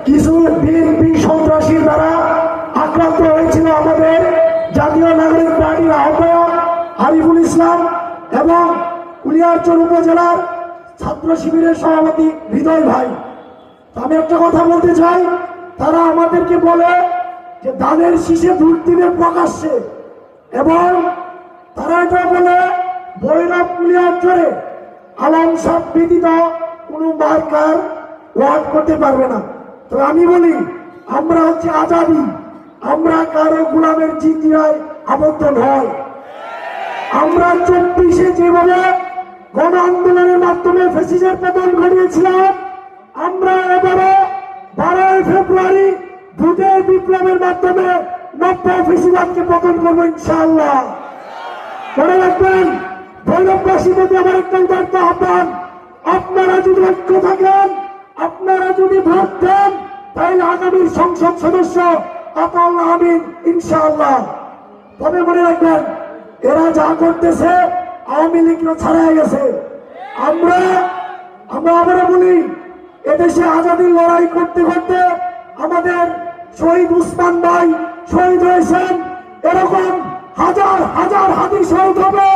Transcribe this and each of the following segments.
কিছু বিএনপি সন্ত্রাসীর দ্বারা আক্রান্ত হয়েছিল আমাদের জাতীয় নাগরিক পার্টির আহ্বায়ক আরিফুল ইসলাম এবং কুলিয়ারচর উপজেলার ছাত্র শিবিরের সভাপতি হৃদয় ভাই। আমি একটা কথা বলতে চাই, তারা আমাদেরকে বলে যে ধানের শীষে ভোট দিবে প্রকাশ্যে, এবং তারা এটা বলে ভৈরব কুলিয়ারচরে আলম সাহেব ব্যতীত কোনো মার্কার ওয়ার্ড করতে পারবে না। তো আমি বলি, আমরা হচ্ছে আজাদি, আমরা কারো গোলামের জিঞ্জিরায় আবদ্ধ নয়। আমরা 24-এ যেভাবে গণ আন্দোলনের মাধ্যমে ফ্যাসিস্টের পতন ঘটিয়েছিলাম, আমরা এবারে 12 ফেব্রুয়ারি ভোটের বিপ্লবের মাধ্যমে নব্য ফ্যাসিবাদকে পতন করবো ইনশাআল্লাহ। মনে রাখবেন, ভৈরববাসী প্রতি আমার একটা উদার্ত আহ্বান, আপনারা যদি ঐক্য থাকেন, আপনারা যদি ভোট দেন, তাহলে আগামীর সংসদ সদস্য আতাউল্লাহ আমিন ইনশাআল্লাহ। তবে মনে রাখবেন, এরা যা করতেছে আওয়ামী লীগরা ছাড়াই গেছে। আমরা আবারও বলি, এদেশে আজাদির লড়াই করতে করতে আমাদের শহীদ উসমান ভাই শহীদ হয়েছেন, এরকম হাজার হাজার হাতি শহীদ হবে,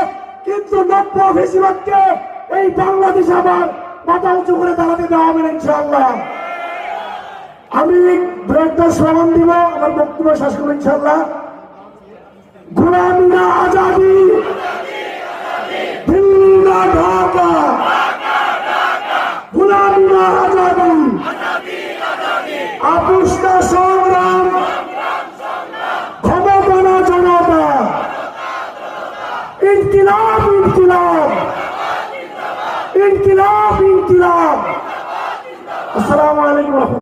কিন্তু নব্য ফেসিবাদকে এই বাংলাদেশ আবার মাথা উঁচু করে দাঁড়াতে দেওয়া হবে ইনশাআল্লাহ। আমি দু একটা স্লোগান দিব, আমার বক্তব্য শেষ করবো ইনশাআল্লাহ। গোলামি না আজাদি, দিল্লি না ঢাকা, গোলামি না আজাদি, আপনি